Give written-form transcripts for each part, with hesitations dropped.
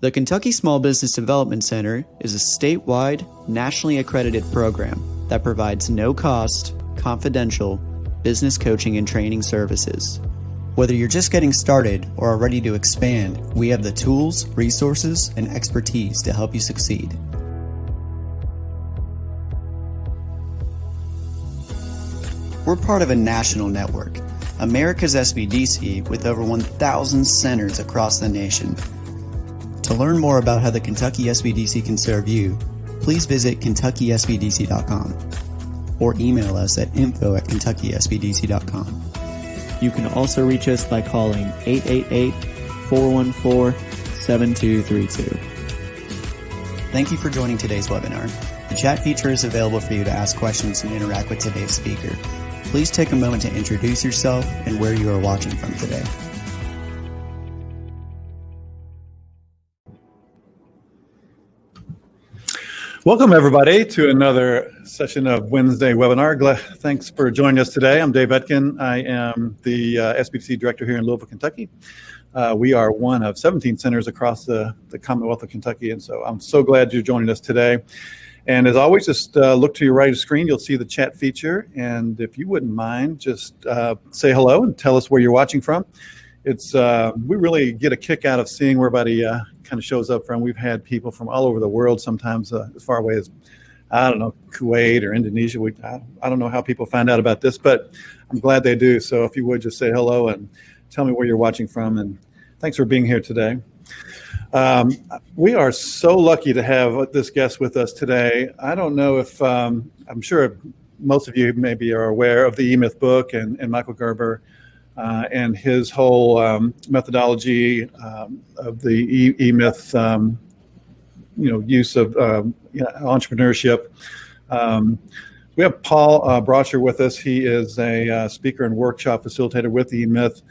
The Kentucky Small Business Development Center is a statewide, nationally accredited program that provides no-cost, confidential business coaching and training services. Whether you're just getting started or are ready to expand, we have the tools, resources, and expertise to help you succeed. We're part of a national network, America's SBDC, with over 1,000 centers across the nation. To learn more about how the Kentucky SBDC can serve you, please visit KentuckySBDC.com or email us at info@KentuckySBDC.com. You can also reach us by calling 888-414-7232. Thank you for joining today's webinar. The chat feature is available for you to ask questions and interact with today's speaker. Please take a moment to introduce yourself and where you are watching from today. Welcome, everybody, to another session of Wednesday webinar. Thanks for joining us today. I'm Dave Etkin. I am the SBDC Director here in Louisville, Kentucky. We are one of 17 centers across the Commonwealth of Kentucky, and so I'm so glad you're joining us today. And as always, just look to your right of the screen. You'll see the chat feature, and if you wouldn't mind, just say hello and tell us where you're watching from. It's we really get a kick out of seeing where everybody kind of shows up from. We've had people from all over the world, sometimes as far away as, I don't know, Kuwait or Indonesia. I don't know how people find out about this, but I'm glad they do. So if you would just say hello and tell me where you're watching from, and thanks for being here today. We are so lucky to have this guest with us today. I don't know if, I'm sure most of you maybe are aware of the E-Myth book and Michael Gerber and his whole methodology of the E-Myth, use of entrepreneurship. We have Paul Bauscher with us. He is a speaker and workshop facilitator with the E-Myth.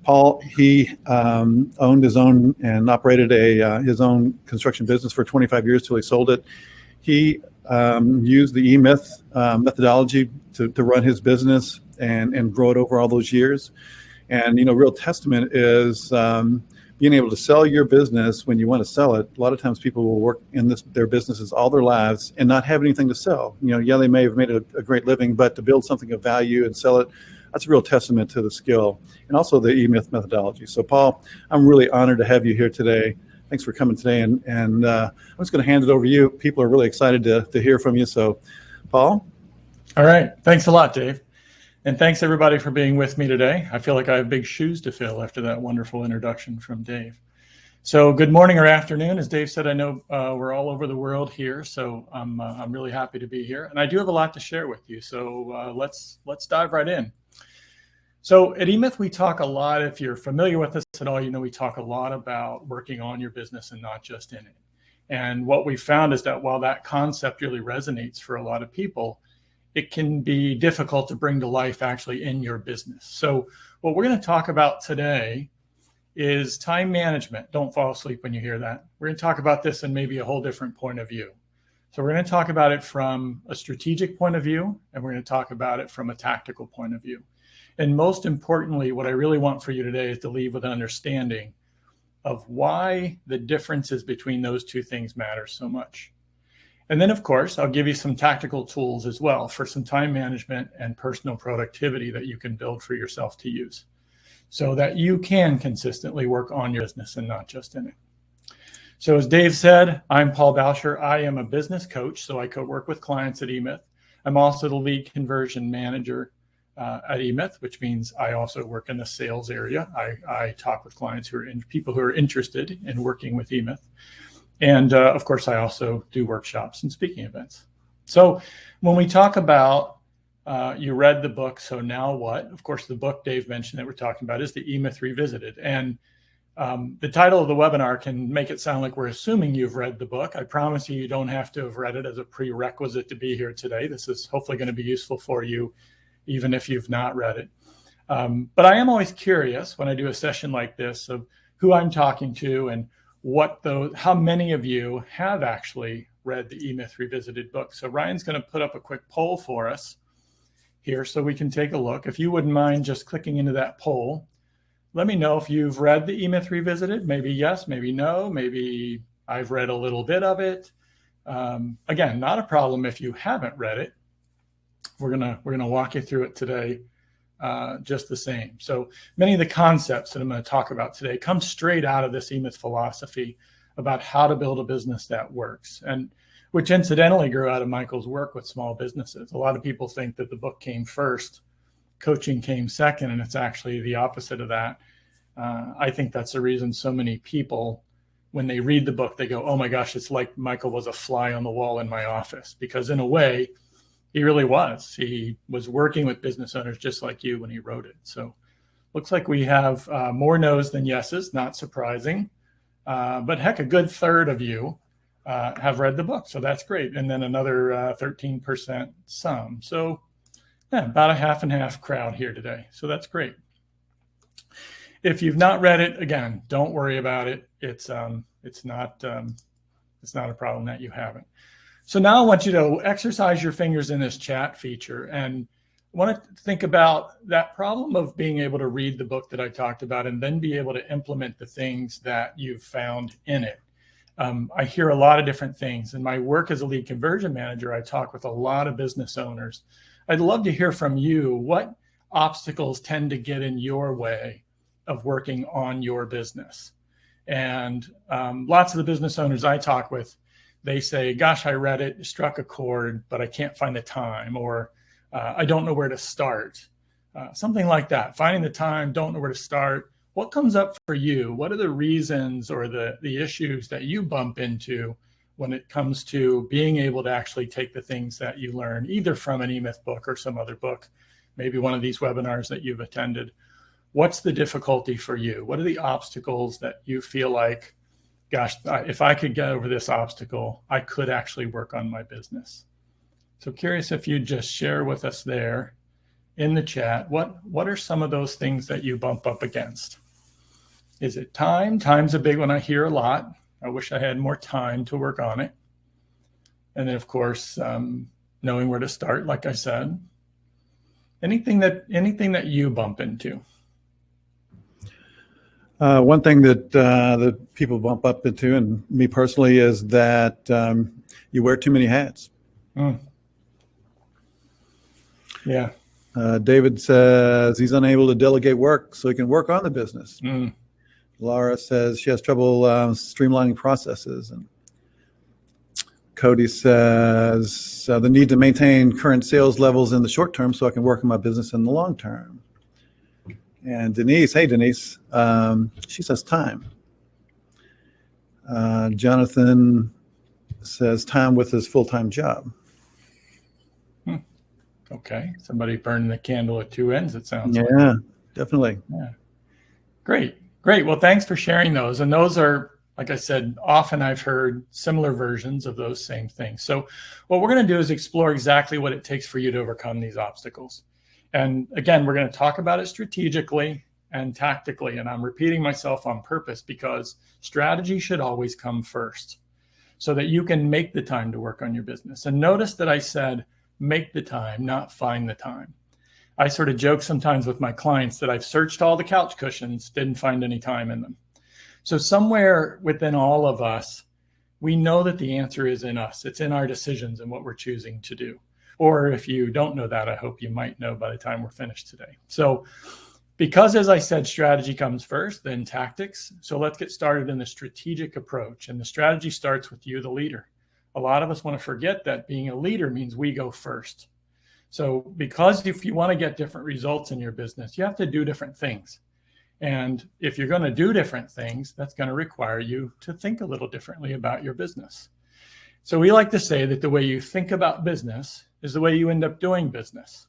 Paul, he owned his own and operated his own construction business for 25 years till he sold it. He used the E-Myth methodology to run his business and grow it over all those years. And, real testament is being able to sell your business when you want to sell it. A lot of times people will work in their businesses all their lives and not have anything to sell. They may have made a great living, but to build something of value and sell it, that's a real testament to the skill and also the E-Myth methodology. So, Paul, I'm really honored to have you here today. Thanks for coming today. And I'm just going to hand it over to you. People are really excited to hear from you. So, Paul? All right. Thanks a lot, Dave. And thanks, everybody, for being with me today. I feel like I have big shoes to fill after that wonderful introduction from Dave. So good morning or afternoon. As Dave said, I know we're all over the world here, so I'm really happy to be here. And I do have a lot to share with you, so let's dive right in. So at E-Myth, we talk a lot, if you're familiar with us at all, we talk a lot about working on your business and not just in it. And what we found is that while that concept really resonates for a lot of people, it can be difficult to bring to life actually in your business. So what we're going to talk about today is time management. Don't fall asleep when you hear that. We're going to talk about this in maybe a whole different point of view. So we're going to talk about it from a strategic point of view, and we're going to talk about it from a tactical point of view. And most importantly, what I really want for you today is to leave with an understanding of why the differences between those two things matter so much. And then, of course, I'll give you some tactical tools as well for some time management and personal productivity that you can build for yourself to use so that you can consistently work on your business and not just in it. So as Dave said, I'm Paul Bauscher. I am a business coach, so I co-work with clients at E-Myth. I'm also the lead conversion manager at E-Myth, which means I also work in the sales area. I talk with clients people who are interested in working with E-Myth. And of course, I also do workshops and speaking events. So when we talk about, you read the book, so now what? Of course, the book Dave mentioned that we're talking about is the E-Myth Revisited. And the title of the webinar can make it sound like we're assuming you've read the book. I promise you don't have to have read it as a prerequisite to be here today. This is hopefully going to be useful for you, even if you've not read it. But I am always curious when I do a session like this of who I'm talking to and how many of you have actually read the E-Myth Revisited book. So Ryan's going to put up a quick poll for us here so we can take a look. If you wouldn't mind just clicking into that poll, let me know if you've read the E-Myth Revisited. Maybe yes, maybe no, maybe I've read a little bit of it. Again, not a problem if you haven't read it. We're gonna walk you through it today, just the same. So many of the concepts that I'm going to talk about today come straight out of this E-Myth philosophy about how to build a business that works, and which incidentally grew out of Michael's work with small businesses. A lot of people think that the book came first, coaching came second, and it's actually the opposite of that. I think that's the reason so many people, when they read the book, they go, oh my gosh, it's like Michael was a fly on the wall in my office, because in a way, he really was. He was working with business owners just like you when he wrote it. So looks like we have more no's than yeses, not surprising. But heck, a good third of you have read the book. So that's great. And then another 13% some. So yeah, about a half and half crowd here today. So that's great. If you've not read it, again, don't worry about it. It's not a problem that you haven't. So now I want you to exercise your fingers in this chat feature, and I want to think about that problem of being able to read the book that I talked about and then be able to implement the things that you've found in it. I hear a lot of different things. In my work as a lead conversion manager, I talk with a lot of business owners. I'd love to hear from you. What obstacles tend to get in your way of working on your business? And lots of the business owners I talk with, they say, gosh, I read it, it struck a chord, but I can't find the time, or I don't know where to start. Something like that. Finding the time, don't know where to start. What comes up for you? What are the reasons or the issues that you bump into when it comes to being able to actually take the things that you learn, either from an E-Myth book or some other book, maybe one of these webinars that you've attended? What's the difficulty for you? What are the obstacles that you feel like, gosh, if I could get over this obstacle, I could actually work on my business? So curious if you'd just share with us there in the chat, what are some of those things that you bump up against? Is it time? Time's a big one I hear a lot. I wish I had more time to work on it. And then of course, knowing where to start, like I said. Anything that you bump into? One thing that people bump up into, and me personally, is that you wear too many hats. Yeah. David says he's unable to delegate work so he can work on the business. Laura says she has trouble streamlining processes. And Cody says the need to maintain current sales levels in the short term so I can work on my business in the long term. And Denise, hey Denise, she says time. Jonathan says time with his full-time job. Okay, somebody burning the candle at two ends, it sounds like. Yeah, definitely. Yeah, great. Well, thanks for sharing those. And those are, like I said, often I've heard similar versions of those same things. So what we're going to do is explore exactly what it takes for you to overcome these obstacles. And again, we're going to talk about it strategically and tactically. And I'm repeating myself on purpose because strategy should always come first so that you can make the time to work on your business. And notice that I said, make the time, not find the time. I sort of joke sometimes with my clients that I've searched all the couch cushions, didn't find any time in them. So somewhere within all of us, we know that the answer is in us. It's in our decisions and what we're choosing to do. Or if you don't know that, I hope you might know by the time we're finished today. So because, as I said, strategy comes first, then tactics. So let's get started in the strategic approach. And the strategy starts with you, the leader. A lot of us want to forget that being a leader means we go first. So because if you want to get different results in your business, you have to do different things. And if you're going to do different things, that's going to require you to think a little differently about your business. So we like to say that the way you think about business is the way you end up doing business.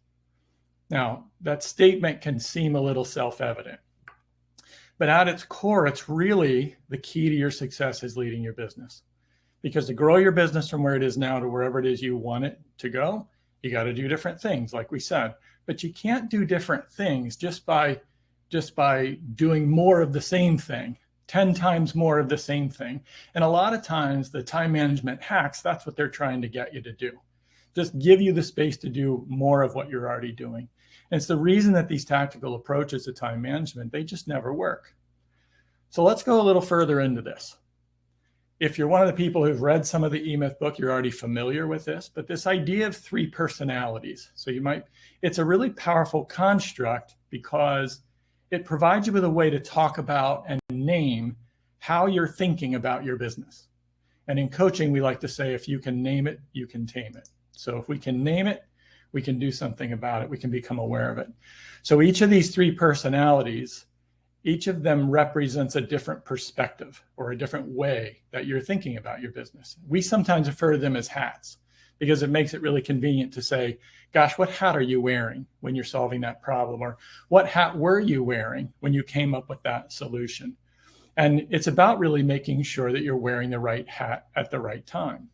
Now, that statement can seem a little self-evident, but at its core, it's really the key to your success is leading your business. Because to grow your business from where it is now to wherever it is you want it to go, you got to do different things, like we said. But you can't do different things just by doing more of the same thing, 10 times more of the same thing. And a lot of times the time management hacks, that's what they're trying to get you to do. just give you the space to do more of what you're already doing. And it's the reason that these tactical approaches to time management, they just never work. So let's go a little further into this. If you're one of the people who've read some of the E-Myth book, you're already familiar with this, but this idea of 3 personalities. So it's a really powerful construct because it provides you with a way to talk about and name how you're thinking about your business. And in coaching, we like to say, if you can name it, you can tame it. So if we can name it, we can do something about it. We can become aware of it. So each of these 3 personalities, each of them represents a different perspective or a different way that you're thinking about your business. We sometimes refer to them as hats because it makes it really convenient to say, gosh, what hat are you wearing when you're solving that problem? Or what hat were you wearing when you came up with that solution? And it's about really making sure that you're wearing the right hat at the right time.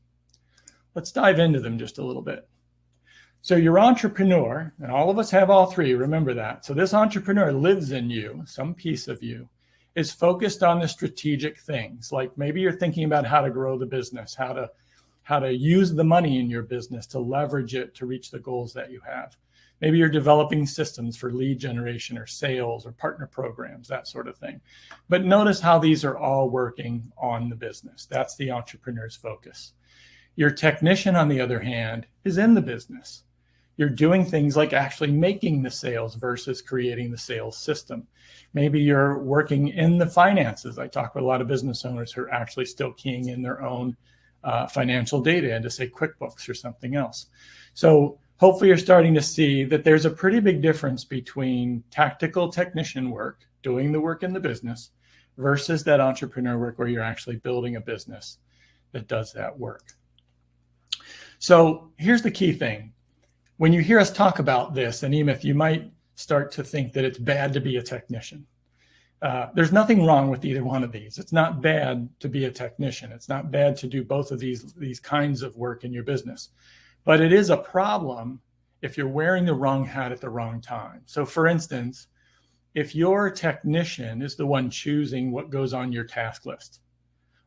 Let's dive into them just a little bit. So your entrepreneur, and all of us have all 3, remember that. So this entrepreneur lives in you, some piece of you, is focused on the strategic things. Like maybe you're thinking about how to grow the business, how to use the money in your business to leverage it to reach the goals that you have. Maybe you're developing systems for lead generation or sales or partner programs, that sort of thing. But notice how these are all working on the business. That's the entrepreneur's focus. Your technician, on the other hand, is in the business. You're doing things like actually making the sales versus creating the sales system. Maybe you're working in the finances. I talk with a lot of business owners who are actually still keying in their own financial data into, say, QuickBooks or something else. So hopefully you're starting to see that there's a pretty big difference between tactical technician work, doing the work in the business, versus that entrepreneur work where you're actually building a business that does that work. So here's the key thing. When you hear us talk about this in E-Myth, you might start to think that it's bad to be a technician. There's nothing wrong with either one of these. It's not bad to be a technician. It's not bad to do both of these kinds of work in your business. But it is a problem if you're wearing the wrong hat at the wrong time. So for instance, if your technician is the one choosing what goes on your task list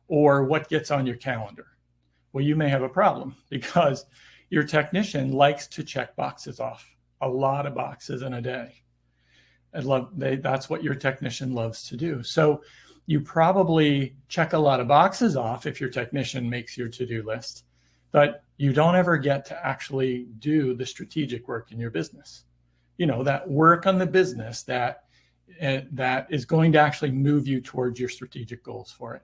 or what gets on your calendar, well, you may have a problem because your technician likes to check boxes off, a lot of boxes in a day. That's what your technician loves to do. So you probably check a lot of boxes off if your technician makes your to-do list, but you don't ever get to actually do the strategic work in your business. You know, that work on the business that is going to actually move you towards your strategic goals for it.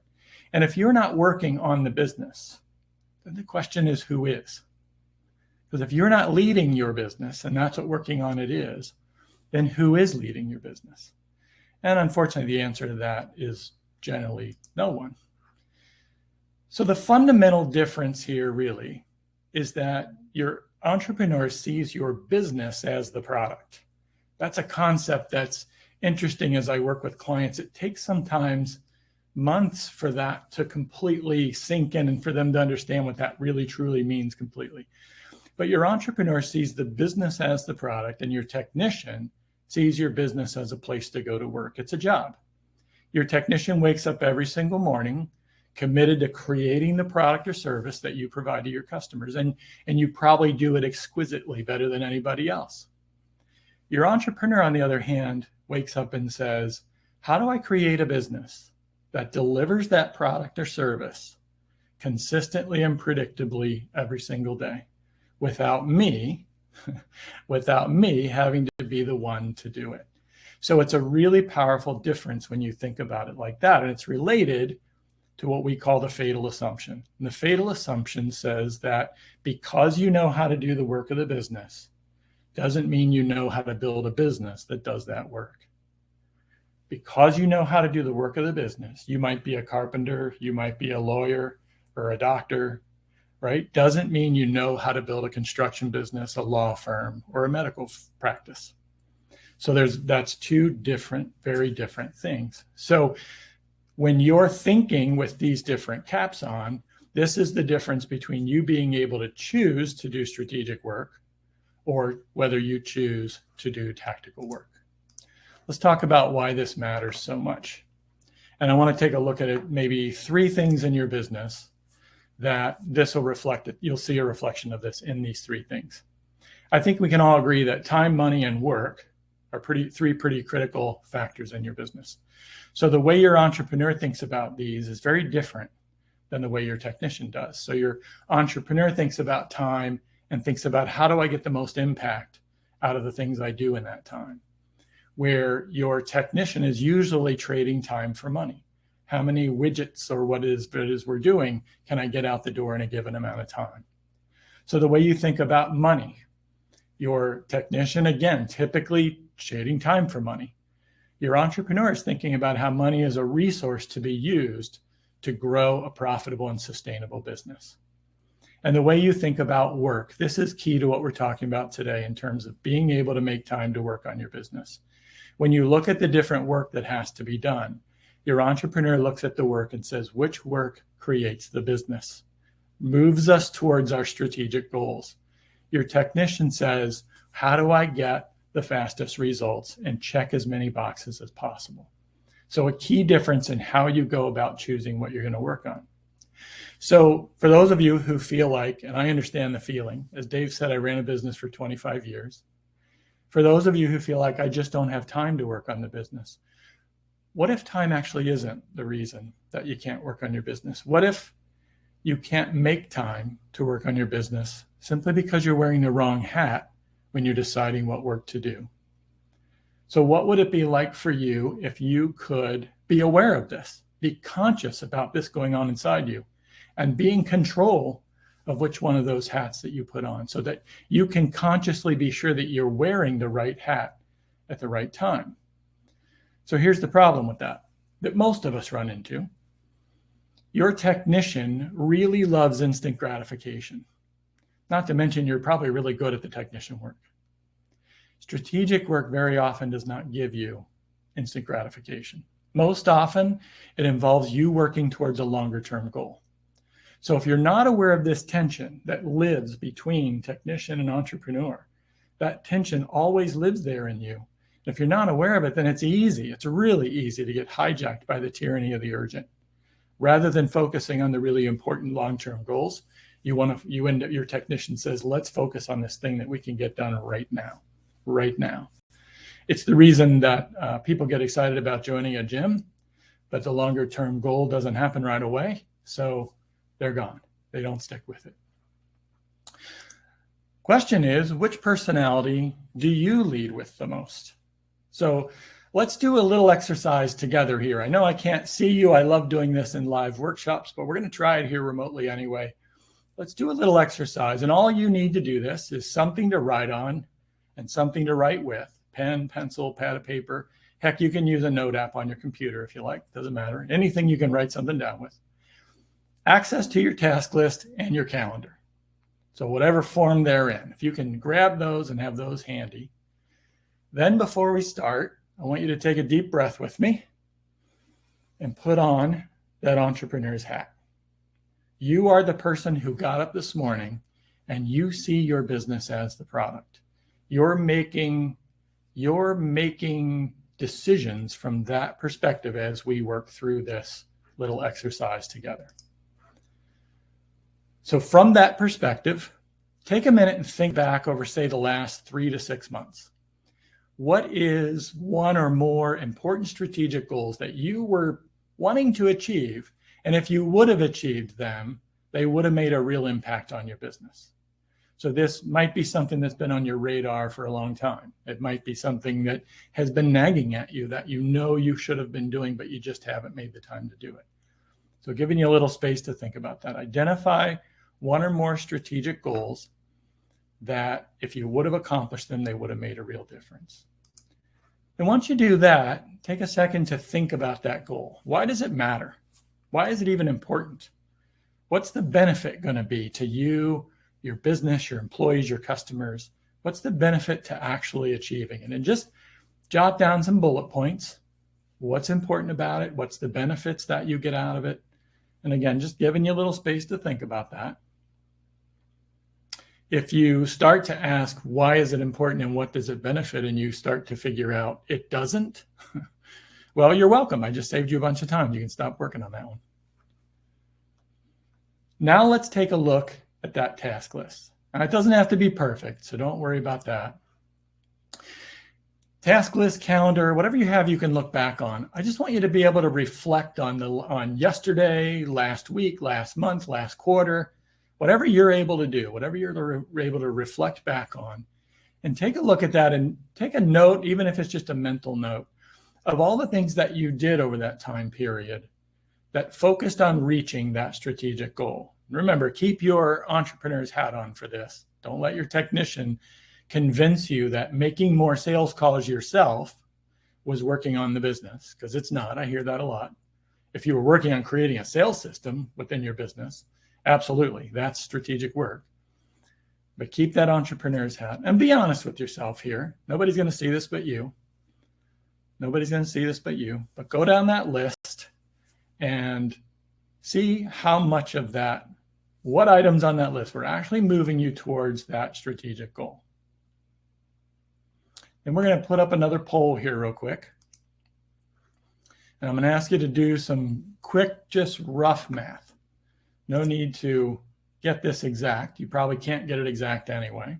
And if you're not working on the business, then the question is, who is? Because if you're not leading your business, and that's what working on it is, then who is leading your business? And unfortunately, the answer to that is generally no one. So the fundamental difference here really is that your entrepreneur sees your business as the product. That's a concept that's interesting as I work with clients. It takes sometimes months for that to completely sink in and for them to understand what that really truly means completely. But your entrepreneur sees the business as the product, and your technician sees your business as a place to go to work. It's a job. Your technician wakes up every single morning committed to creating the product or service that you provide to your customers, and you probably do it exquisitely better than anybody else. Your entrepreneur, on the other hand, wakes up and says, how do I create a business that delivers that product or service consistently and predictably every single day without me having to be the one to do it? So it's a really powerful difference when you think about it like that. And it's related to what we call the fatal assumption. And the fatal assumption says that because you know how to do the work of the business doesn't mean you know how to build a business that does that work. Because you know how to do the work of the business, you might be a carpenter, you might be a lawyer or a doctor, right? Doesn't mean you know how to build a construction business, a law firm, or a medical practice. So that's two very different things. So when you're thinking with these different caps on, this is the difference between you being able to choose to do strategic work or whether you choose to do tactical work. Let's talk about why this matters so much. And I want to take a look at it, maybe 3 things in your business that this will reflect it. You'll see a reflection of this in these three things. I think we can all agree that time, money, and work are three pretty critical factors in your business. So the way your entrepreneur thinks about these is very different than the way your technician does. So your entrepreneur thinks about time and thinks about, how do I get the most impact out of the things I do in that time? Where your technician is usually trading time for money. How many widgets or what it is we're doing can I get out the door in a given amount of time? So the way you think about money, your technician, again, typically trading time for money. Your entrepreneur is thinking about how money is a resource to be used to grow a profitable and sustainable business. And the way you think about work, this is key to what we're talking about today in terms of being able to make time to work on your business. When you look at the different work that has to be done, your entrepreneur looks at the work and says, which work creates the business, moves us towards our strategic goals? Your technician says, how do I get the fastest results and check as many boxes as possible? So a key difference in how you go about choosing what you're going to work on. So for those of you who feel like, and I understand the feeling, as Dave said, I ran a business for 25 years. For those of you who feel like I just don't have time to work on the business, what if time actually isn't the reason that you can't work on your business? What if you can't make time to work on your business simply because you're wearing the wrong hat when you're deciding what work to do? So what would it be like for you if you could be aware of this, be conscious about this going on inside you, and be in control of which one of those hats that you put on, so that you can consciously be sure that you're wearing the right hat at the right time? So here's the problem with that most of us run into. Your technician really loves instant gratification. Not to mention, you're probably really good at the technician work. Strategic work very often does not give you instant gratification. Most often, it involves you working towards a longer-term goal. So if you're not aware of this tension that lives between technician and entrepreneur, that tension always lives there in you. If you're not aware of it, then it's really easy to get hijacked by the tyranny of the urgent. Rather than focusing on the really important long-term goals, you end up, your technician says, let's focus on this thing that we can get done right now. It's the reason that people get excited about joining a gym, but the longer-term goal doesn't happen right away. So they're gone. They don't stick with it. Question is, which personality do you lead with the most? So let's do a little exercise together here. I know I can't see you. I love doing this in live workshops, but we're going to try it here remotely anyway. Let's do a little exercise. And all you need to do this is something to write on and something to write with. Pen, pencil, pad of paper. Heck, you can use a note app on your computer if you like. Doesn't matter. Anything you can write something down with. Access to your task list and your calendar. So whatever form they're in. If you can grab those and have those handy. Then before we start, I want you to take a deep breath with me and put on that entrepreneur's hat. You are the person who got up this morning and you see your business as the product. You're making decisions from that perspective as we work through this little exercise together. So from that perspective, take a minute and think back over, say, the last 3 to 6 months. What is one or more important strategic goals that you were wanting to achieve? And if you would have achieved them, they would have made a real impact on your business. So this might be something that's been on your radar for a long time. It might be something that has been nagging at you that you know you should have been doing, but you just haven't made the time to do it. So giving you a little space to think about that. Identify one or more strategic goals that if you would have accomplished them, they would have made a real difference. And once you do that, take a second to think about that goal. Why does it matter? Why is it even important? What's the benefit going to be to you, your business, your employees, your customers? What's the benefit to actually achieving it? And just jot down some bullet points. What's important about it? What's the benefits that you get out of it? And again, just giving you a little space to think about that. If you start to ask, why is it important and what does it benefit? And you start to figure out it doesn't, well, you're welcome. I just saved you a bunch of time. You can stop working on that one. Now let's take a look at that task list. Now, it doesn't have to be perfect, so don't worry about that. Task list, calendar, whatever you have, you can look back on. I just want you to be able to reflect on yesterday, last week, last month, last quarter, whatever you're able to do, whatever you're able to reflect back on, and take a look at that and take a note, even if it's just a mental note, of all the things that you did over that time period that focused on reaching that strategic goal. Remember, keep your entrepreneur's hat on for this. Don't let your technician convince you that making more sales calls yourself was working on the business, because it's not. I hear that a lot. If you were working on creating a sales system within your business, absolutely, that's strategic work. But keep that entrepreneur's hat and be honest with yourself here. Nobody's going to see this but you. Nobody's going to see this but you. But go down that list and see how much of that, what items on that list were actually moving you towards that strategic goal. And we're going to put up another poll here real quick. And I'm going to ask you to do some quick, just rough math. No need to get this exact. You probably can't get it exact anyway.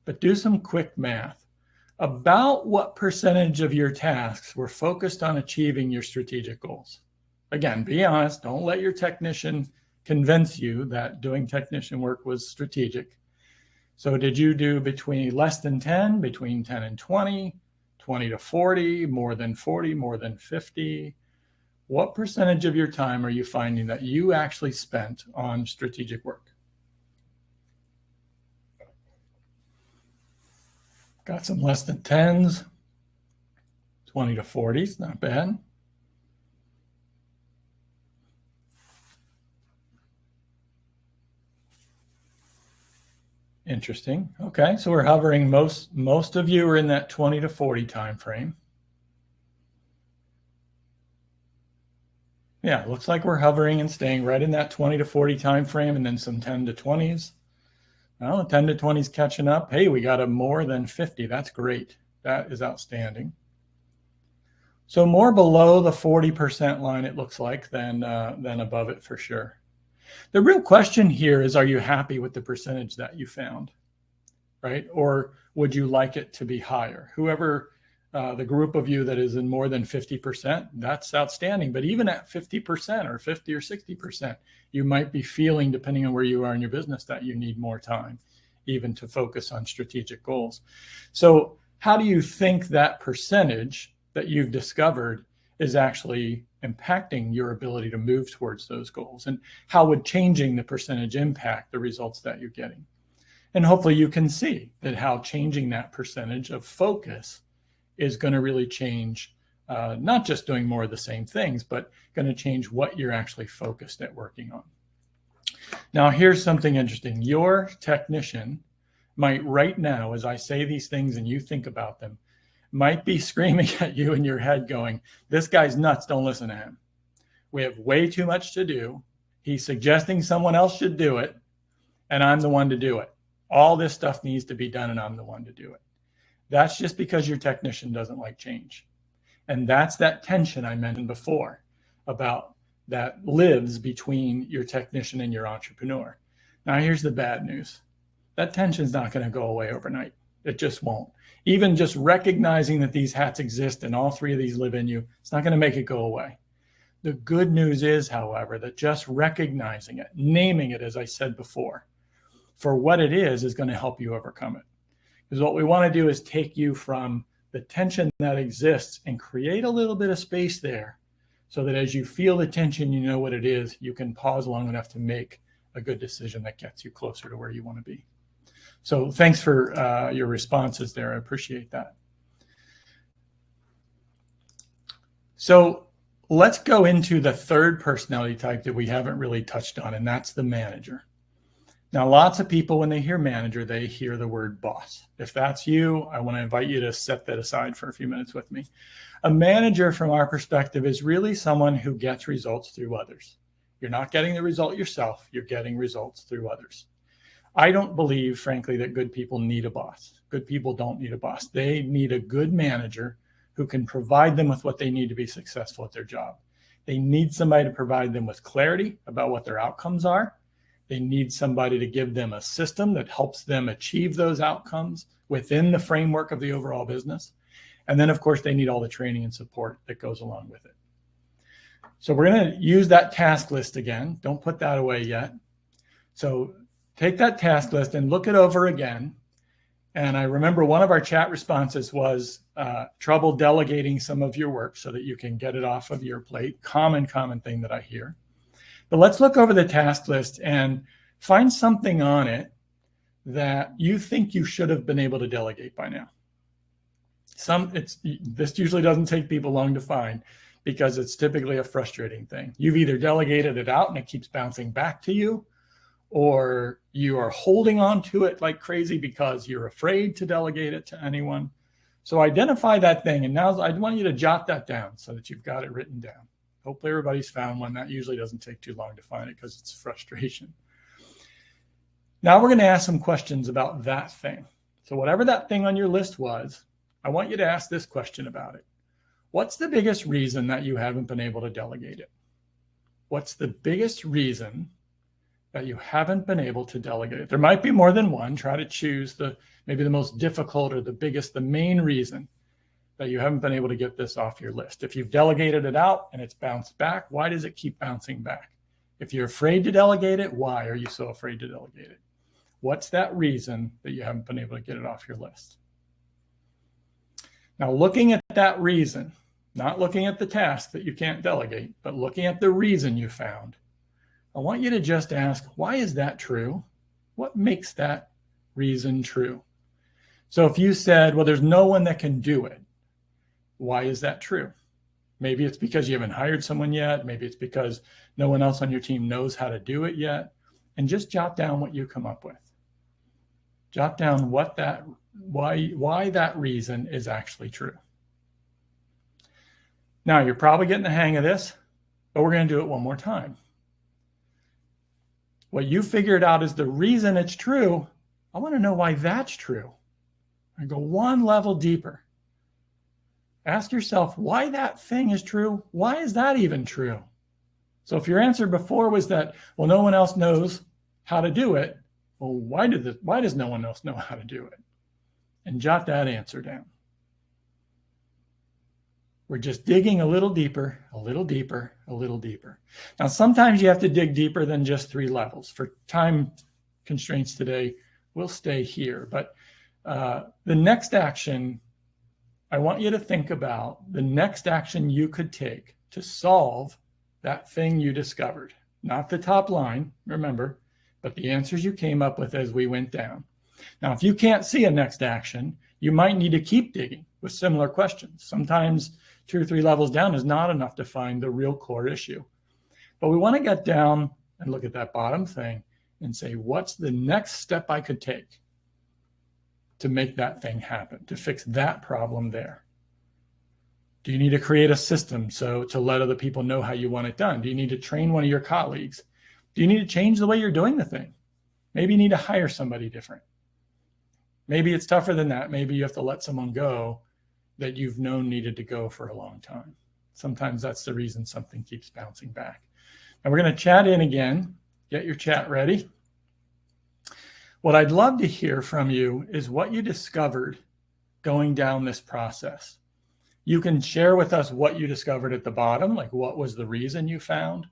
But do some quick math. About what percentage of your tasks were focused on achieving your strategic goals? Again, be honest. Don't let your technician convince you that doing technician work was strategic. So did you do between less than 10, between 10 and 20, 20 to 40, more than 40, more than 50? What percentage of your time are you finding that you actually spent on strategic work? Got some less than 10s, 20 to 40s, not bad. Interesting. Okay, so we're hovering, most of you are in that 20 to 40 time frame. Yeah, looks like we're hovering and staying right in that 20 to 40 time frame, and then some 10 to 20s. Well, the 10 to 20s catching up. Hey, we got a more than 50. That's great. That is outstanding. So more below the 40% line, it looks like, than above it for sure. The real question here is, are you happy with the percentage that you found, right? Or would you like it to be higher? Whoever, the group of you that is in more than 50%, that's outstanding. But even at 50% or 50 or 60%, you might be feeling, depending on where you are in your business, that you need more time even to focus on strategic goals. So how do you think that percentage that you've discovered is actually impacting your ability to move towards those goals? And how would changing the percentage impact the results that you're getting? And hopefully you can see that how changing that percentage of focus is going to really change, not just doing more of the same things, but going to change what you're actually focused at working on. Now, here's something interesting. Your technician might right now, as I say these things and you think about them, might be screaming at you in your head going, this guy's nuts, don't listen to him. We have way too much to do. He's suggesting someone else should do it, and I'm the one to do it. All this stuff needs to be done, and I'm the one to do it. That's just because your technician doesn't like change. And that's that tension I mentioned before about that lives between your technician and your entrepreneur. Now, here's the bad news. That tension's not going to go away overnight. It just won't. Even just recognizing that these hats exist and all three of these live in you, it's not going to make it go away. The good news is, however, that just recognizing it, naming it, as I said before, for what it is going to help you overcome it. Because what we want to do is take you from the tension that exists and create a little bit of space there so that as you feel the tension, you know what it is, you can pause long enough to make a good decision that gets you closer to where you want to be. So thanks for your responses there. I appreciate that. So let's go into the third personality type that we haven't really touched on, and that's the manager. Now, lots of people, when they hear manager, they hear the word boss. If that's you, I want to invite you to set that aside for a few minutes with me. A manager, from our perspective, is really someone who gets results through others. You're not getting the result yourself. You're getting results through others. I don't believe, frankly, that good people need a boss. Good people don't need a boss. They need a good manager who can provide them with what they need to be successful at their job. They need somebody to provide them with clarity about what their outcomes are. They need somebody to give them a system that helps them achieve those outcomes within the framework of the overall business. And then, of course, they need all the training and support that goes along with it. So we're going to use that task list again. Don't put that away yet. So take that task list and look it over again. And I remember one of our chat responses was trouble delegating some of your work so that you can get it off of your plate. Common thing that I hear. But let's look over the task list and find something on it that you think you should have been able to delegate by now. This usually doesn't take people long to find because it's typically a frustrating thing. You've either delegated it out and it keeps bouncing back to you, or you are holding on to it like crazy because you're afraid to delegate it to anyone. So identify that thing. And now I want you to jot that down so that you've got it written down. Hopefully everybody's found one. That usually doesn't take too long to find it because it's frustration. Now we're going to ask some questions about that thing. So whatever that thing on your list was, I want you to ask this question about it. What's the biggest reason that you haven't been able to delegate it? What's the biggest reason that you haven't been able to delegate it? There might be more than one. Try to choose maybe the most difficult or the biggest, the main reason that you haven't been able to get this off your list. If you've delegated it out and it's bounced back, why does it keep bouncing back? If you're afraid to delegate it, why are you so afraid to delegate it? What's that reason that you haven't been able to get it off your list? Now, looking at that reason, not looking at the task that you can't delegate, but looking at the reason you found, I want you to just ask, why is that true? What makes that reason true? So if you said, well, there's no one that can do it, why is that true? Maybe it's because you haven't hired someone yet. Maybe it's because no one else on your team knows how to do it yet. And just jot down what you come up with. Jot down why that reason is actually true. Now, you're probably getting the hang of this, but we're going to do it one more time. What you figured out is the reason it's true. I want to know why that's true. I go one level deeper. Ask yourself why that thing is true. Why is that even true? So if your answer before was that, well, no one else knows how to do it, well, why does no one else know how to do it? And jot that answer down. We're just digging a little deeper, a little deeper, a little deeper. Now, sometimes you have to dig deeper than just 3 levels. For time constraints today, we'll stay here. But the next action, I want you to think about the next action you could take to solve that thing you discovered. Not the top line, remember, but the answers you came up with as we went down. Now, if you can't see a next action, you might need to keep digging with similar questions. Sometimes 2 or 3 levels down is not enough to find the real core issue. But we want to get down and look at that bottom thing and say, what's the next step I could take to make that thing happen, to fix that problem there? Do you need to create a system to let other people know how you want it done? Do you need to train one of your colleagues? Do you need to change the way you're doing the thing? Maybe you need to hire somebody different. Maybe it's tougher than that. Maybe you have to let someone go that you've known needed to go for a long time. Sometimes that's the reason something keeps bouncing back. And we're going to chat in again. Get your chat ready. What I'd love to hear from you is what you discovered going down this process. You can share with us what you discovered at the bottom, like what was the reason you found,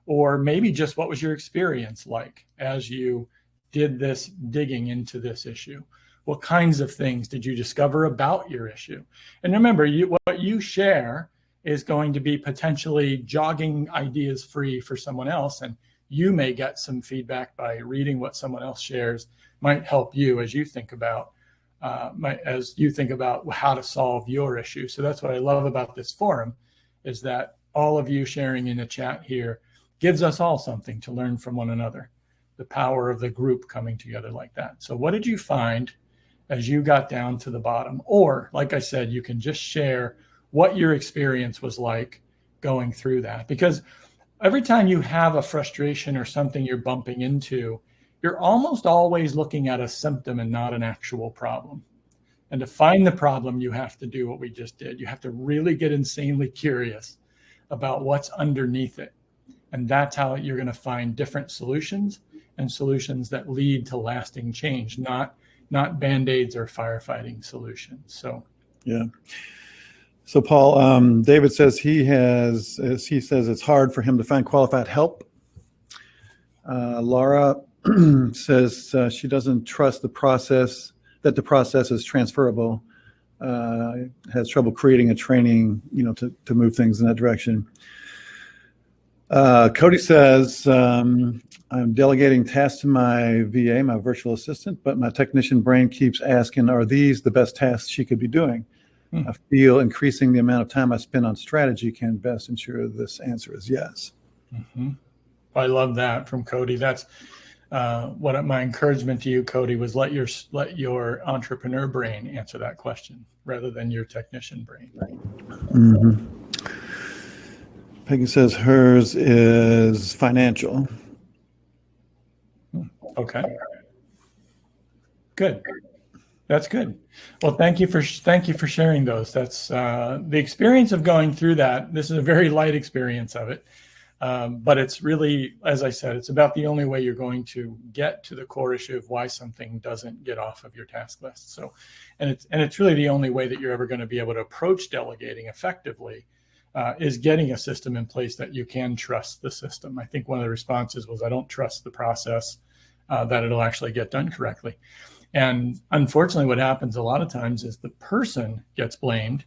or maybe just what was your experience like as you did this digging into this issue. What kinds of things did you discover about your issue? And remember, what you share is going to be potentially jogging ideas free for someone else. And you may get some feedback by reading what someone else shares, might help you as you think about how to solve your issue. So that's what I love about this forum, is that all of you sharing in the chat here gives us all something to learn from one another. The power of the group coming together like that. So what did you find as you got down to the bottom? Or, like I said, you can just share what your experience was like going through that. Because every time you have a frustration or something you're bumping into, you're almost always looking at a symptom and not an actual problem. And to find the problem, you have to do what we just did. You have to really get insanely curious about what's underneath it. And that's how you're going to find different solutions, and solutions that lead to lasting change, not Band-Aids or firefighting solutions. So, yeah. So Paul, David says he says it's hard for him to find qualified help. Laura says she doesn't trust the process, that the process is transferable. Has trouble creating a training, to move things in that direction. Cody says, I'm delegating tasks to my VA, my virtual assistant, but my technician brain keeps asking, are these the best tasks she could be doing? I feel increasing the amount of time I spend on strategy can best ensure this answer is yes. Mm-hmm. I love that from Cody. That's what my encouragement to you, Cody, was let your entrepreneur brain answer that question rather than your technician brain. Mm-hmm. Peggy says hers is financial. Okay. Good. That's good. Well, thank you for sharing those. That's the experience of going through that. This is a very light experience of it. But it's really, as I said, it's about the only way you're going to get to the core issue of why something doesn't get off of your task list. So, and it's really the only way that you're ever going to be able to approach delegating effectively, is getting a system in place that you can trust the system. I think one of the responses was, I don't trust the process, that it'll actually get done correctly. And unfortunately, what happens a lot of times is the person gets blamed.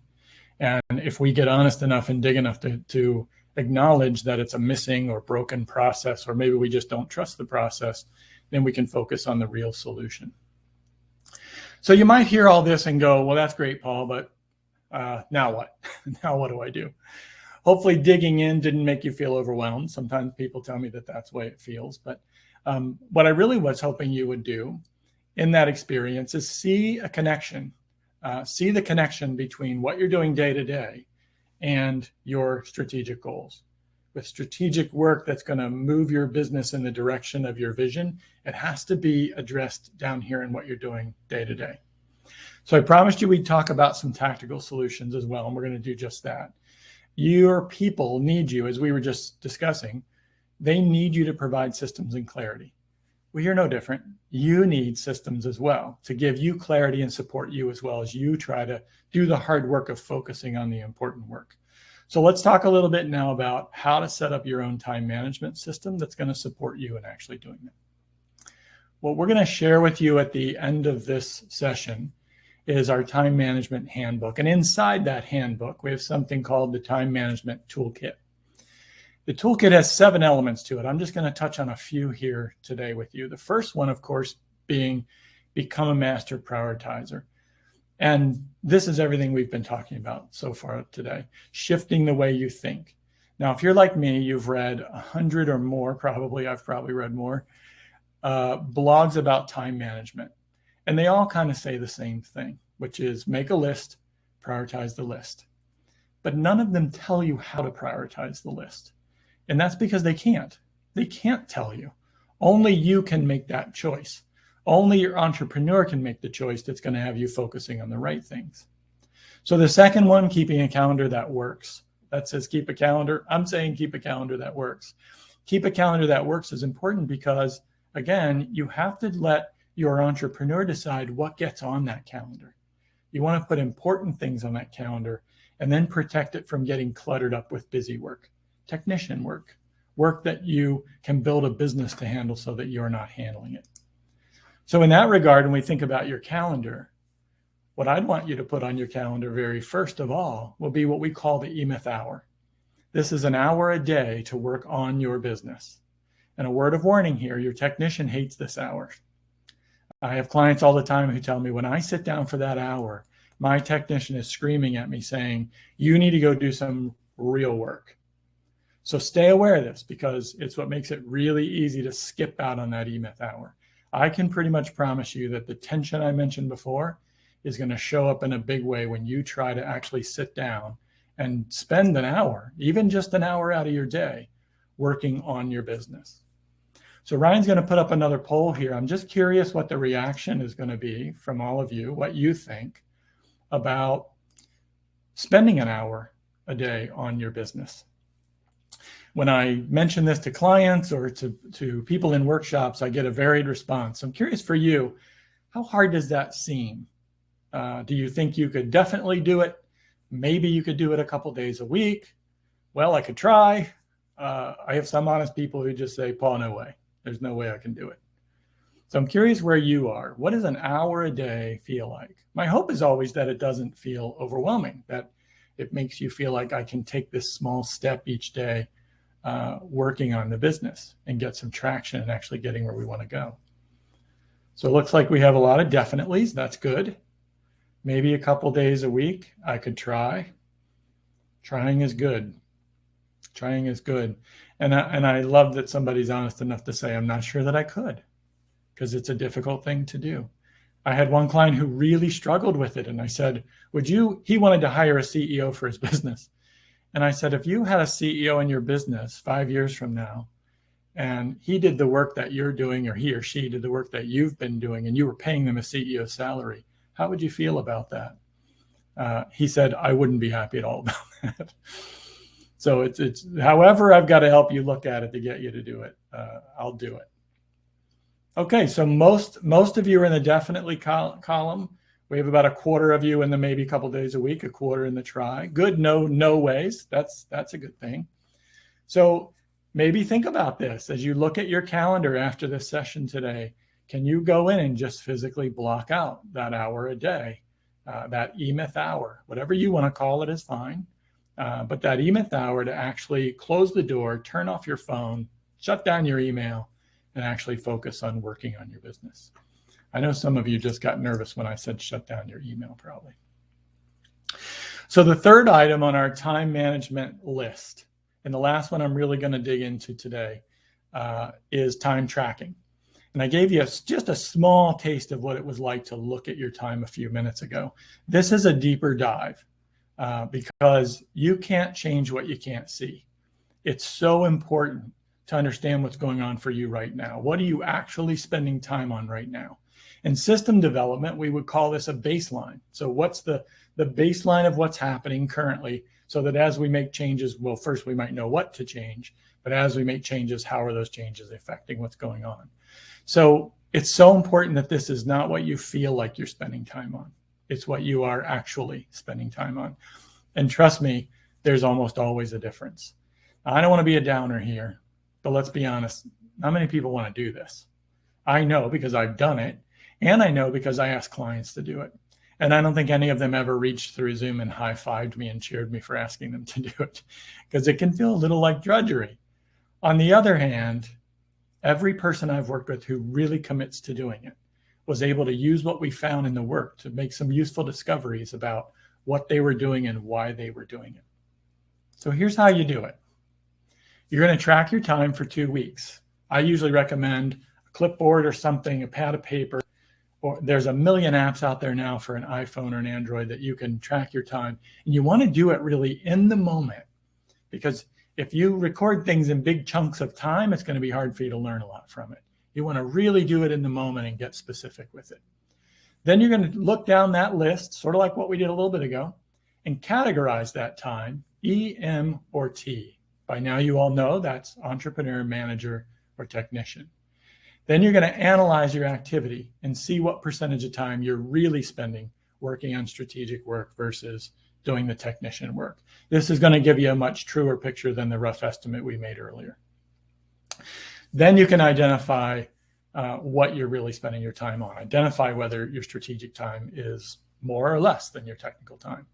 And if we get honest enough and dig enough to acknowledge that it's a missing or broken process, or maybe we just don't trust the process, then we can focus on the real solution. So you might hear all this and go, well, that's great, Paul, but now what? Now what do I do? Hopefully digging in didn't make you feel overwhelmed. Sometimes people tell me that that's the way it feels. But what I really was hoping you would do in that experience is see a connection, see the connection between what you're doing day to day and your strategic goals. With strategic work that's going to move your business in the direction of your vision, it has to be addressed down here in what you're doing day to day. So I promised you we'd talk about some tactical solutions as well, and we're going to do just that. Your people need you, as we were just discussing. They need you to provide systems and clarity. Well, you're no different. You need systems as well to give you clarity and support you as well as you try to do the hard work of focusing on the important work. So let's talk a little bit now about how to set up your own time management system that's going to support you in actually doing that. What we're going to share with you at the end of this session is our time management handbook. And inside that handbook, we have something called the Time Management Toolkit. The toolkit has 7 elements to it. I'm just going to touch on a few here today with you. The first one, of course, being become a master prioritizer. And this is everything we've been talking about so far today, shifting the way you think. Now, if you're like me, you've read 100 or more, I've probably read more, blogs about time management. And they all kind of say the same thing, which is make a list, prioritize the list. But none of them tell you how to prioritize the list. And that's because they can't. They can't tell you. Only you can make that choice. Only your entrepreneur can make the choice that's going to have you focusing on the right things. So the second one, keeping a calendar that works. That says keep a calendar. I'm saying keep a calendar that works. Keep a calendar that works is important because, again, you have to let your entrepreneur decide what gets on that calendar. You want to put important things on that calendar and then protect it from getting cluttered up with busy work. Technician work, work that you can build a business to handle so that you're not handling it. So in that regard, when we think about your calendar, what I'd want you to put on your calendar very first of all will be what we call the E-Myth hour. This is an hour a day to work on your business. And a word of warning here, your technician hates this hour. I have clients all the time who tell me when I sit down for that hour, my technician is screaming at me saying, you need to go do some real work. So stay aware of this because it's what makes it really easy to skip out on that E-Myth hour. I can pretty much promise you that the tension I mentioned before is going to show up in a big way when you try to actually sit down and spend an hour, even just an hour out of your day, working on your business. So Ryan's going to put up another poll here. I'm just curious what the reaction is going to be from all of you, what you think about spending an hour a day on your business. When I mention this to clients or to people in workshops, I get a varied response. I'm curious for you, how hard does that seem? Do you think you could definitely do it? Maybe you could do it a couple days a week. Well, I could try. I have some honest people who just say, Paul, no way. There's no way I can do it. So I'm curious where you are. What does an hour a day feel like? My hope is always that it doesn't feel overwhelming, that it makes you feel like I can take this small step each day working on the business and get some traction and actually getting where we want to go. So it looks like we have a lot of definitelys. That's good. Maybe a couple days a week I could try. Trying is good. Trying is good. And I love that somebody's honest enough to say, I'm not sure that I could, because it's a difficult thing to do. I had one client who really struggled with it. And I said, he wanted to hire a CEO for his business. And I said, if you had a CEO in your business 5 years from now, and he did the work that you're doing, or he or she did the work that you've been doing, and you were paying them a CEO salary, how would you feel about that? He said, I wouldn't be happy at all about that. So it's however I've got to help you look at it to get you to do it, I'll do it. Okay, so most of you are in the definitely column. We have about a quarter of you in the maybe a couple days a week, a quarter in the try. Good, no ways. That's a good thing. So maybe think about this as you look at your calendar after this session today. Can you go in and just physically block out that hour a day, that E-Myth hour, whatever you want to call it is fine. But that E-Myth hour to actually close the door, turn off your phone, shut down your email, and actually focus on working on your business. I know some of you just got nervous when I said shut down your email probably. So the third item on our time management list, and the last one I'm really going to dig into today, is time tracking. And I gave you just a small taste of what it was like to look at your time a few minutes ago. This is a deeper dive because you can't change what you can't see. It's so important to understand what's going on for you right now. What are you actually spending time on right now? In system development, we would call this a baseline. So what's the baseline of what's happening currently, so that as we make changes, well, first we might know what to change, but as we make changes, how are those changes affecting what's going on? So it's so important that this is not what you feel like you're spending time on. It's what you are actually spending time on. And trust me, there's almost always a difference. Now, I don't want to be a downer here, but let's be honest. Not many people want to do this. I know because I've done it, and I know because I ask clients to do it. And I don't think any of them ever reached through Zoom and high-fived me and cheered me for asking them to do it, because it can feel a little like drudgery. On the other hand, every person I've worked with who really commits to doing it was able to use what we found in the work to make some useful discoveries about what they were doing and why they were doing it. So here's how you do it. You're going to track your time for 2 weeks. I usually recommend a clipboard or something, a pad of paper, or there's a million apps out there now for an iPhone or an Android that you can track your time. And you want to do it really in the moment, because if you record things in big chunks of time, it's going to be hard for you to learn a lot from it. You want to really do it in the moment and get specific with it. Then you're going to look down that list, sort of like what we did a little bit ago, and categorize that time, E, M, or T. By now you all know that's entrepreneur, manager, or technician. Then you're going to analyze your activity and see what percentage of time you're really spending working on strategic work versus doing the technician work. This is going to give you a much truer picture than the rough estimate we made earlier. Then you can identify what you're really spending your time on. Identify whether your strategic time is more or less than your technical time.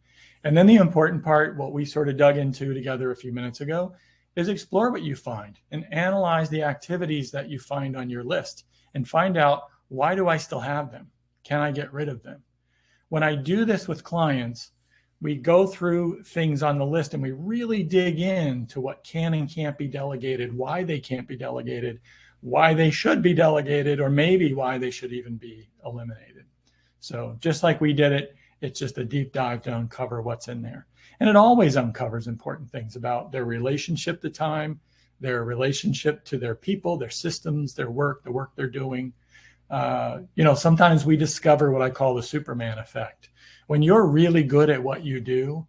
And then the important part, what we sort of dug into together a few minutes ago, is explore what you find and analyze the activities that you find on your list and find out, why do I still have them? Can I get rid of them? When I do this with clients, we go through things on the list and we really dig into what can and can't be delegated, why they can't be delegated, why they should be delegated, or maybe why they should even be eliminated. So just like we did it, it's just a deep dive to uncover what's in there. And it always uncovers important things about their relationship to time, their relationship to their people, their systems, their work, the work they're doing. Sometimes we discover what I call the Superman effect. When you're really good at what you do,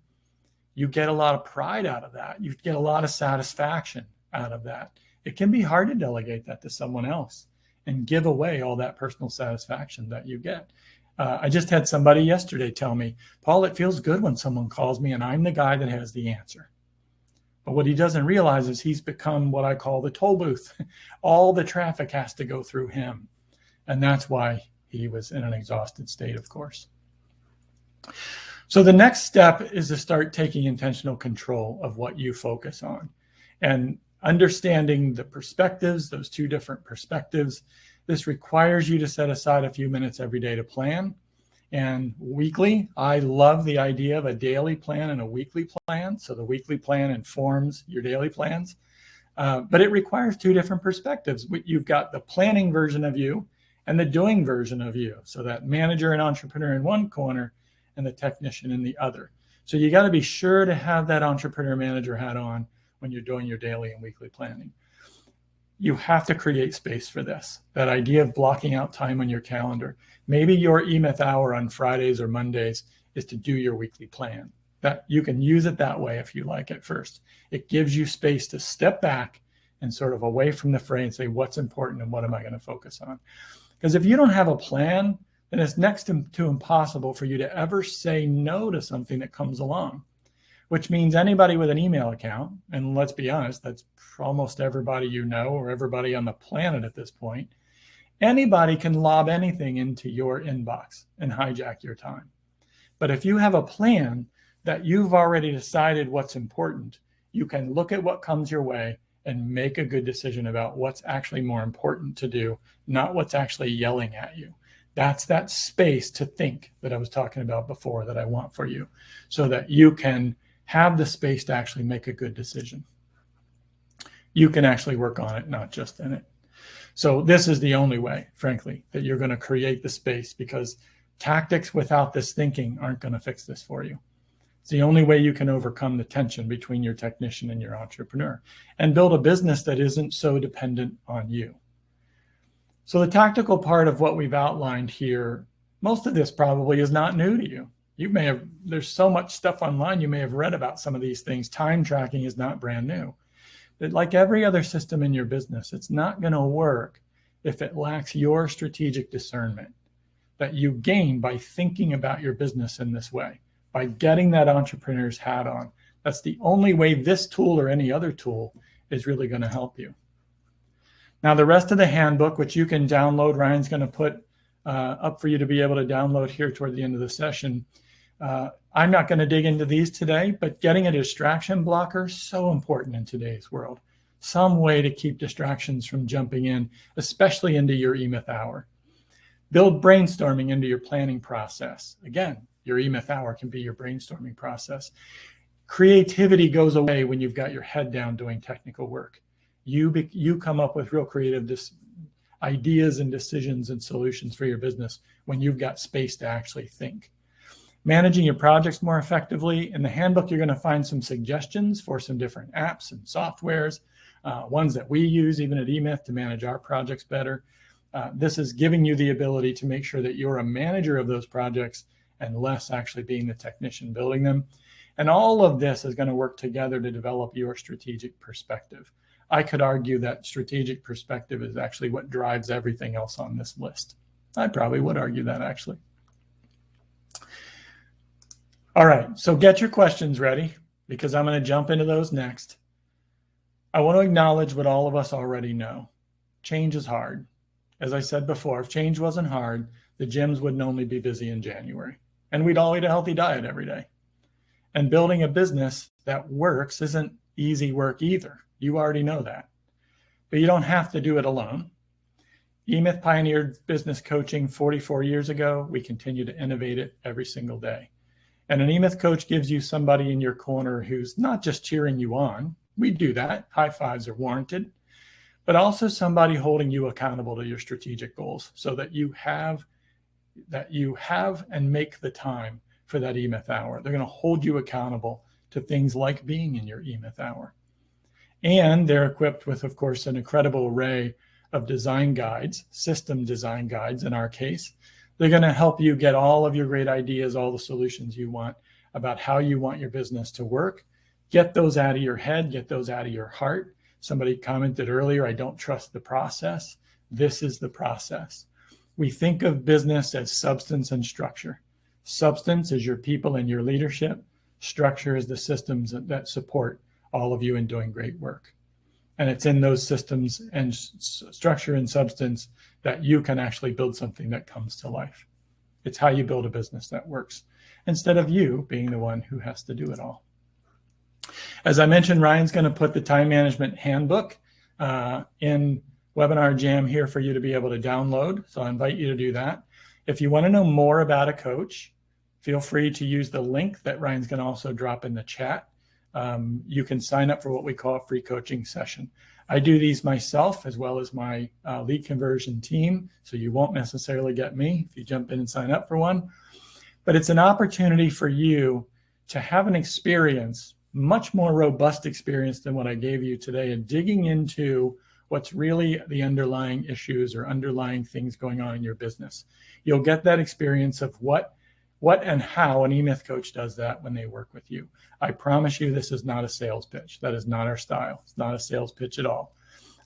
You get a lot of pride out of that. You get a lot of satisfaction out of that. It can be hard to delegate that to someone else and give away all that personal satisfaction that you get. I just had somebody yesterday tell me, Paul, it feels good when someone calls me and I'm the guy that has the answer. But what he doesn't realize is he's become what I call the toll booth. All the traffic has to go through him. And that's why he was in an exhausted state, of course. So the next step is to start taking intentional control of what you focus on and understanding the perspectives, those two different perspectives. This requires you to set aside a few minutes every day to plan. And weekly, I love the idea of a daily plan and a weekly plan. So the weekly plan informs your daily plans. But it requires two different perspectives. You've got the planning version of you and the doing version of you. So that manager and entrepreneur in one corner and the technician in the other. So you got to be sure to have that entrepreneur manager hat on when you're doing your daily and weekly planning. You have to create space for this. That idea of blocking out time on your calendar. Maybe your E-Myth hour on Fridays or Mondays is to do your weekly plan. That you can use it that way if you like at first. It gives you space to step back and sort of away from the fray and say, what's important and what am I going to focus on? Because if you don't have a plan, then it's next to impossible for you to ever say no to something that comes along, which means anybody with an email account, and let's be honest, that's almost everybody you know or everybody on the planet at this point, anybody can lob anything into your inbox and hijack your time. But if you have a plan that you've already decided what's important, you can look at what comes your way and make a good decision about what's actually more important to do, not what's actually yelling at you. That's that space to think that I was talking about before that I want for you, so that you can have the space to actually make a good decision. You can actually work on it, not just in it. So this is the only way, frankly, that you're going to create the space, because tactics without this thinking aren't going to fix this for you. It's the only way you can overcome the tension between your technician and your entrepreneur and build a business that isn't so dependent on you. So the tactical part of what we've outlined here, most of this probably is not new to you. There's so much stuff online, you may have read about some of these things. Time tracking is not brand new. But like every other system in your business, it's not going to work if it lacks your strategic discernment that you gain by thinking about your business in this way, by getting that entrepreneur's hat on. That's the only way this tool or any other tool is really going to help you. Now, the rest of the handbook, which you can download, Ryan's going to put up for you to be able to download here toward the end of the session. I'm not going to dig into these today, but getting a distraction blocker is so important in today's world. Some way to keep distractions from jumping in, especially into your E-Myth hour. Build brainstorming into your planning process. Again, your E-Myth hour can be your brainstorming process. Creativity goes away when you've got your head down doing technical work. You come up with real creative ideas and decisions and solutions for your business when you've got space to actually think. Managing your projects more effectively. In the handbook, you're going to find some suggestions for some different apps and softwares, ones that we use even at E-Myth to manage our projects better. This is giving you the ability to make sure that you're a manager of those projects and less actually being the technician building them. And all of this is going to work together to develop your strategic perspective. I could argue that strategic perspective is actually what drives everything else on this list. I probably would argue that, actually. All right, so get your questions ready, because I'm going to jump into those next. I want to acknowledge what all of us already know. Change is hard. As I said before, if change wasn't hard, the gyms wouldn't only be busy in January, and we'd all eat a healthy diet every day. And building a business that works isn't easy work either. You already know that. But you don't have to do it alone. E-Myth pioneered business coaching 44 years ago. We continue to innovate it every single day. And an E-Myth coach gives you somebody in your corner who's not just cheering you on. We do that. High fives are warranted. But also somebody holding you accountable to your strategic goals, so that you have and make the time for that E-Myth hour. They're going to hold you accountable to things like being in your E-Myth hour. And they're equipped with, of course, an incredible array of design guides, system design guides in our case. They're going to help you get all of your great ideas, all the solutions you want, about how you want your business to work. Get those out of your head, get those out of your heart. Somebody commented earlier, I don't trust the process. This is the process. We think of business as substance and structure. Substance is your people and your leadership. Structure is the systems that support all of you in doing great work. And it's in those systems and structure and substance that you can actually build something that comes to life. It's how you build a business that works, instead of you being the one who has to do it all. As I mentioned, Ryan's going to put the time management handbook in Webinar Jam here for you to be able to download. So I invite you to do that. If you want to know more about a coach, feel free to use the link that Ryan's going to also drop in the chat. You can sign up for what we call a free coaching session. I do these myself as well as my lead conversion team, so you won't necessarily get me if you jump in and sign up for one. But it's an opportunity for you to have an experience, much more robust experience than what I gave you today, and digging into what's really the underlying issues or underlying things going on in your business. You'll get that experience of what and how an E-Myth coach does that when they work with you. I promise you, this is not a sales pitch. That is not our style. It's not a sales pitch at all.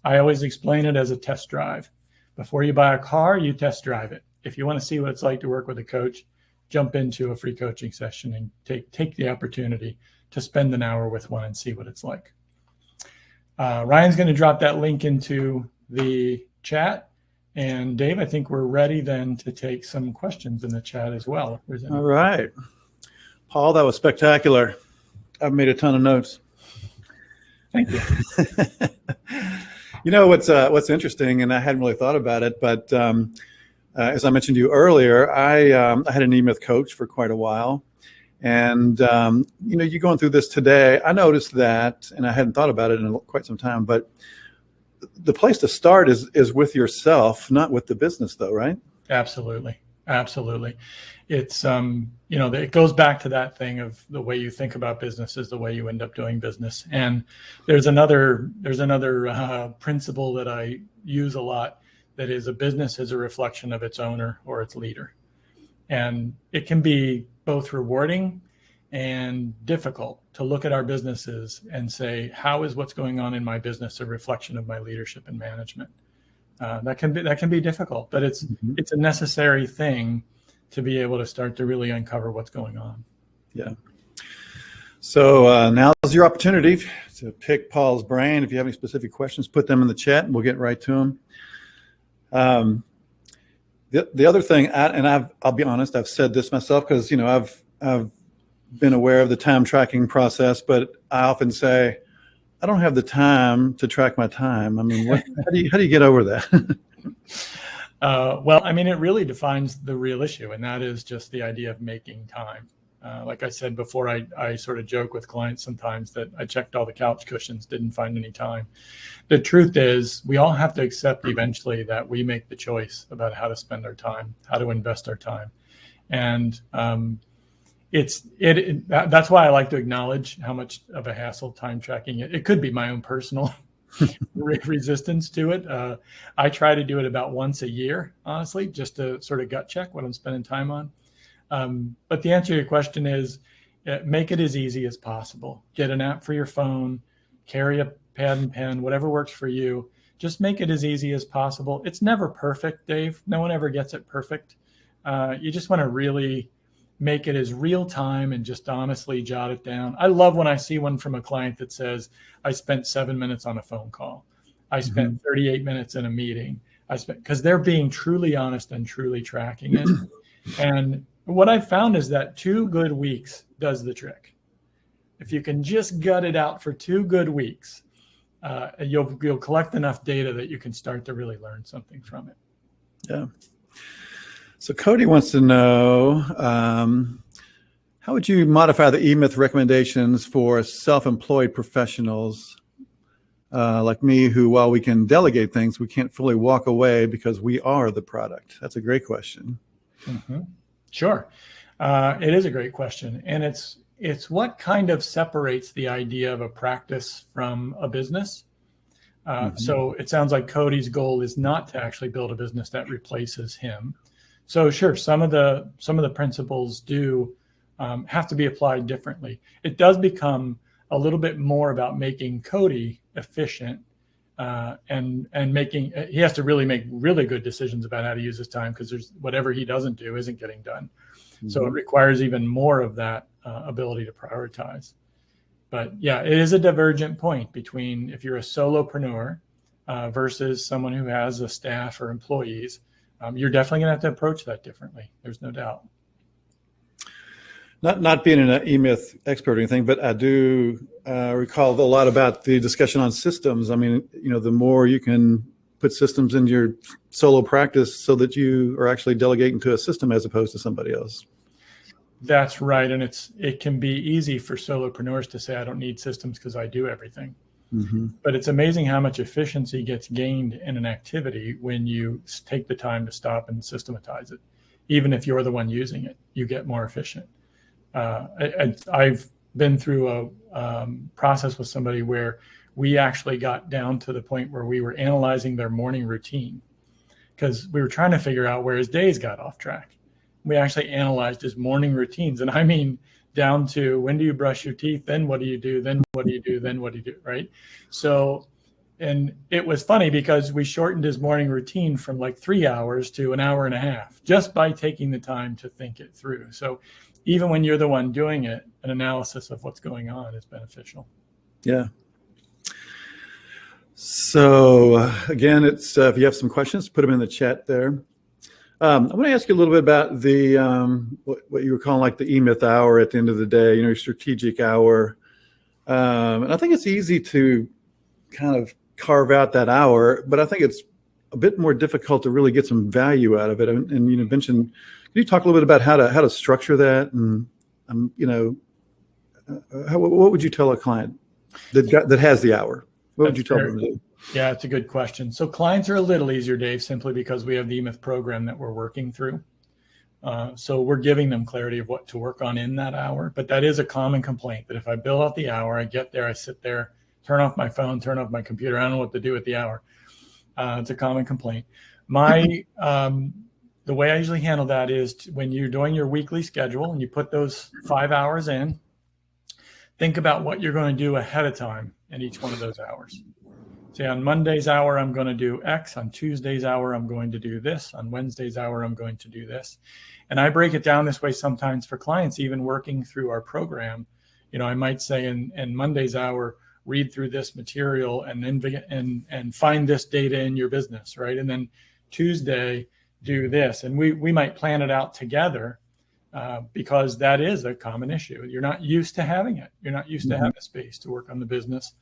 I always explain it as a test drive. Before you buy a car, you test drive it. If you want to see what it's like to work with a coach, jump into a free coaching session and take the opportunity to spend an hour with one and see what it's like. Ryan's going to drop that link into the chat. And Dave, I think we're ready then to take some questions in the chat as well. All right. Paul, that was spectacular. I've made a ton of notes. Thank you. You know, what's interesting, and I hadn't really thought about it, but as I mentioned to you earlier, I had an E-Myth coach for quite a while. And, you know, you going through this today, I noticed that, and I hadn't thought about it in quite some time, but the place to start is with yourself, not with the business, though, right? Absolutely. Absolutely. It's, you know, it goes back to that thing of the way you think about business is the way you end up doing business. And there's another principle that I use a lot, that is, a business is a reflection of its owner or its leader. And it can be both rewarding and difficult to look at our businesses and say, how is what's going on in my business a reflection of my leadership and management? That can be difficult, but it's a necessary thing to be able to start to really uncover what's going on. Yeah. So now's your opportunity to pick Paul's brain. If you have any specific questions, put them in the chat and we'll get right to them. The other thing, I'll be honest, I've said this myself because, you know, I've been aware of the time tracking process, but I often say, I don't have the time to track my time. I mean, how do you get over that? Well, I mean, it really defines the real issue, and that is just the idea of making time. Like I said before, I sort of joke with clients sometimes that I checked all the couch cushions, didn't find any time. The truth is, we all have to accept eventually that we make the choice about how to spend our time, how to invest our time. And that's why I like to acknowledge how much of a hassle time tracking it could be. My own personal resistance to it. I try to do it about once a year, honestly, just to sort of gut check what I'm spending time on. But the answer to your question is, make it as easy as possible. Get an app for your phone, carry a pad and pen, whatever works for you. Just make it as easy as possible. It's never perfect, Dave. No one ever gets it perfect. You just want to really make it as real time and just honestly jot it down. I love when I see one from a client that says, I spent 7 minutes on a phone call. I spent 38 minutes in a meeting. Because they're being truly honest and truly tracking it. And what I've found is that 2 good weeks does the trick. If you can just gut it out for 2 good weeks, you'll collect enough data that you can start to really learn something from it. Yeah. So Cody wants to know, how would you modify the E-Myth recommendations for self-employed professionals like me, who, while we can delegate things, we can't fully walk away because we are the product? That's a great question. Sure. It is a great question. And it's what kind of separates the idea of a practice from a business. So it sounds like Cody's goal is not to actually build a business that replaces him. So sure, some of the principles do have to be applied differently. It does become a little bit more about making Cody efficient, and making, he has to really make really good decisions about how to use his time, because there's whatever he doesn't do isn't getting done. Mm-hmm. So it requires even more of that ability to prioritize. But yeah, it is a divergent point between if you're a solopreneur versus someone who has a staff or employees. You're definitely going to have to approach that differently. There's no doubt. Not being an e-myth expert or anything, but I do recall a lot about the discussion on systems. I mean, the more you can put systems in your solo practice so that you are actually delegating to a system as opposed to somebody else. That's right. And it can be easy for solopreneurs to say, I don't need systems because I do everything. Mm-hmm. But it's amazing how much efficiency gets gained in an activity when you take the time to stop and systematize it. Even if you're the one using it, you get more efficient. I've been through a process with somebody where we actually got down to the point where we were analyzing their morning routine, because we were trying to figure out where his days got off track. We actually analyzed his morning routines. And I mean, down to when do you brush your teeth? Then what do you do? Then what do you do? Then what do you do? Right. So, and it was funny because we shortened his morning routine from like 3 hours to an hour and a half just by taking the time to think it through. So even when you're the one doing it, an analysis of what's going on is beneficial. Yeah. So again, it's if you have some questions, put them in the chat there. I want to ask you a little bit about the what you were calling like the E-Myth hour at the end of the day, your strategic hour. And I think it's easy to kind of carve out that hour, but I think it's a bit more difficult to really get some value out of it. And you mentioned, can you talk a little bit about how to structure that? And what would you tell a client that has the hour? What would you tell them to do? Yeah, it's a good question. So clients are a little easier, Dave, simply because we have the E-Myth program that we're working through. So we're giving them clarity of what to work on in that hour. But that is a common complaint, that if I bill out the hour, I get there, I sit there, turn off my phone, turn off my computer. I don't know what to do with the hour. It's a common complaint. The way I usually handle that is when you're doing your weekly schedule and you put those 5 hours in, think about what you're going to do ahead of time in each one of those hours. Say on Monday's hour, I'm going to do X. On Tuesday's hour, I'm going to do this. On Wednesday's hour, I'm going to do this. And I break it down this way sometimes for clients, even working through our program. I might say in Monday's hour, read through this material and find this data in your business, right? And then Tuesday, do this. And we might plan it out together because that is a common issue. You're not used to having it. You're not used to having a space to work on the business.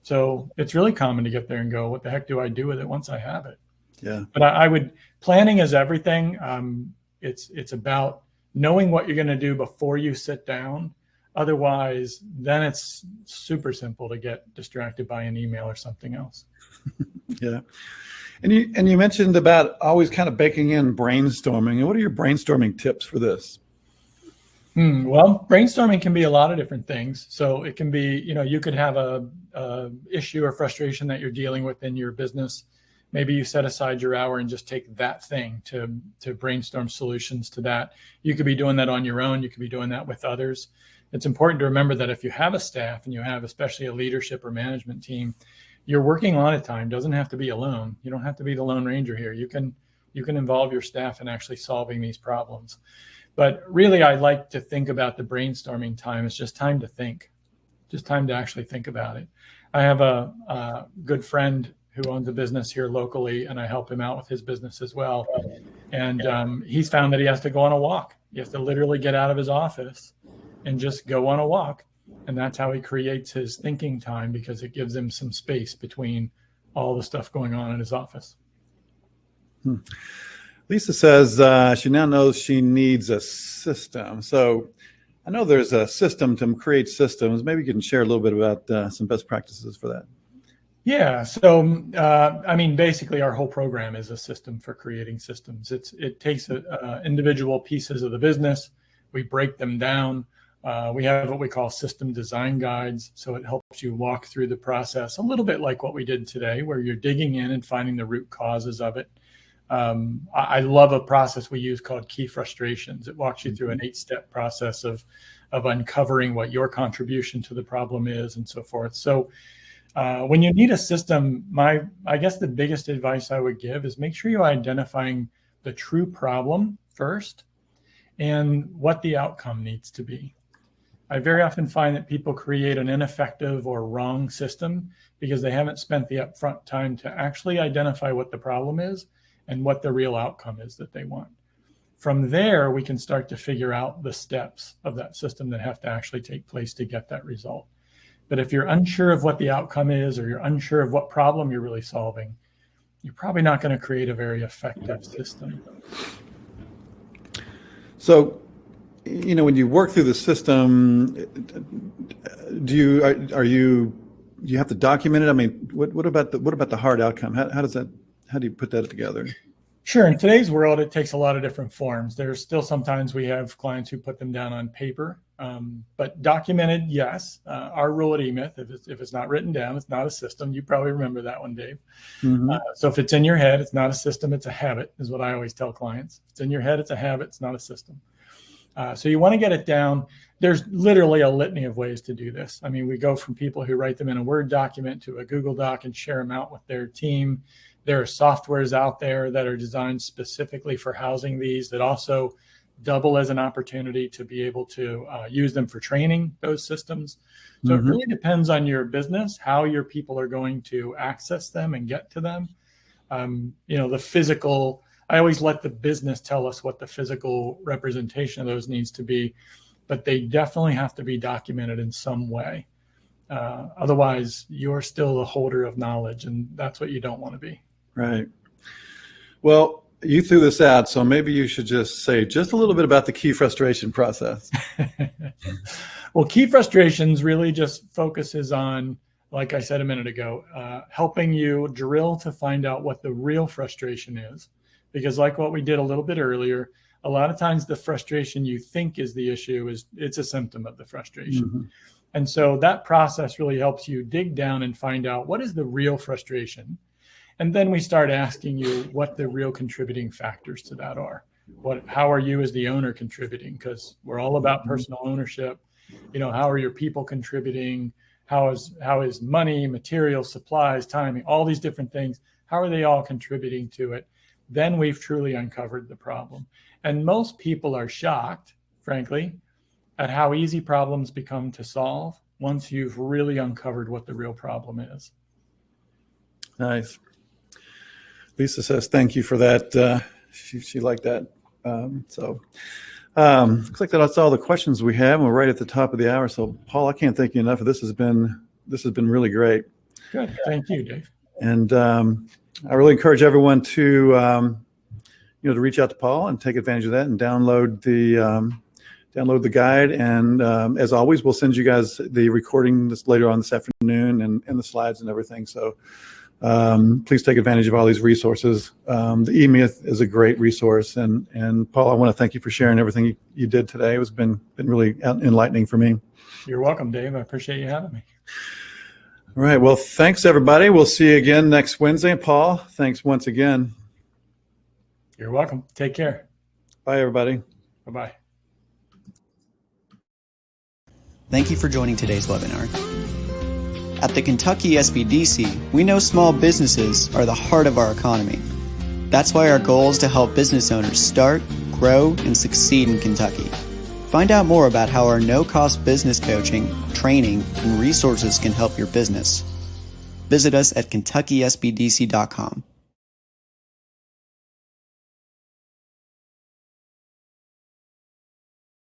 So it's really common to get there and go, what the heck do I do with it once I have it? Yeah. But planning is everything. It's about knowing what you're going to do before you sit down. Otherwise, then it's super simple to get distracted by an email or something else. Yeah. And you mentioned about always kind of baking in brainstorming. And what are your brainstorming tips for this? Well, brainstorming can be a lot of different things. So it can be, you could have a issue or frustration that you're dealing with in your business. Maybe you set aside your hour and just take that thing to brainstorm solutions to that. You could be doing that on your own. You could be doing that with others. It's important to remember that if you have a staff and you have especially a leadership or management team, you're working a lot of time. Doesn't have to be alone. You don't have to be the Lone Ranger here. You can involve your staff in actually solving these problems. But really, I like to think about the brainstorming time as just time to think, just time to actually think about it. I have a good friend who owns a business here locally, and I help him out with his business as well. And he's found that he has to go on a walk. He has to literally get out of his office and just go on a walk. And that's how he creates his thinking time, because it gives him some space between all the stuff going on in his office. Lisa says she now knows she needs a system. So I know there's a system to create systems. Maybe you can share a little bit about some best practices for that. Yeah. So, basically our whole program is a system for creating systems. It takes individual pieces of the business. We break them down. We have what we call system design guides. So it helps you walk through the process a little bit like what we did today, where you're digging in and finding the root causes of it. I love a process we use called key frustrations. It walks you through an 8-step process of uncovering what your contribution to the problem is and so forth. So when you need a system, I guess the biggest advice I would give is make sure you're identifying the true problem first and what the outcome needs to be. I very often find that people create an ineffective or wrong system because they haven't spent the upfront time to actually identify what the problem is and what the real outcome is that they want. From there, we can start to figure out the steps of that system that have to actually take place to get that result. But if you're unsure of what the outcome is, or you're unsure of what problem you're really solving, you're probably not going to create a very effective system. So, when you work through the system, do you have to document it? I mean, what about the hard outcome? How do you put that together? Sure. In today's world, it takes a lot of different forms. There's still sometimes we have clients who put them down on paper, but documented, yes. Our rule at eMyth, if it's not written down, it's not a system. You probably remember that one, Dave. Mm-hmm. So if it's in your head, it's not a system, it's a habit, is what I always tell clients. If it's in your head, it's a habit, it's not a system. So you want to get it down. There's literally a litany of ways to do this. I mean, we go from people who write them in a Word document to a Google Doc and share them out with their team. There are softwares out there that are designed specifically for housing these that also double as an opportunity to be able to use them for training those systems. So mm-hmm. It really depends on your business, how your people are going to access them and get to them. The physical, I always let the business tell us what the physical representation of those needs to be, but they definitely have to be documented in some way. Otherwise, you're still the holder of knowledge, and that's what you don't want to be. Right. Well, you threw this out, so maybe you should just say just a little bit about the key frustration process. Well, key frustrations really just focuses on, like I said a minute ago, helping you drill to find out what the real frustration is. Because like what we did a little bit earlier, a lot of times the frustration you think is the issue it's a symptom of the frustration. Mm-hmm. And so that process really helps you dig down and find out what is the real frustration. And then we start asking you what the real contributing factors to that are. How are you as the owner contributing? Because we're all about personal ownership. How are your people contributing? How is money, materials, supplies, timing, all these different things, how are they all contributing to it? Then we've truly uncovered the problem. And most people are shocked, frankly, at how easy problems become to solve once you've really uncovered what the real problem is. Nice. Lisa says, thank you for that. She liked that. Looks like that's all the questions we have. We're right at the top of the hour. So, Paul, I can't thank you enough. This has been really great. Good. Thank you, Dave. And I really encourage everyone to reach out to Paul and take advantage of that and download the guide. And as always, we'll send you guys the recording later on this afternoon and the slides and everything. So please take advantage of all these resources. The eMyth is a great resource. And Paul, I want to thank you for sharing everything you did today. It's been really enlightening for me. You're welcome, Dave. I appreciate you having me. All right. Well, thanks, everybody. We'll see you again next Wednesday. And Paul, thanks once again. You're welcome. Take care. Bye, everybody. Bye-bye. Thank you for joining today's webinar. At the Kentucky SBDC, we know small businesses are the heart of our economy. That's why our goal is to help business owners start, grow, and succeed in Kentucky. Find out more about how our no-cost business coaching, training, and resources can help your business. Visit us at KentuckySBDC.com.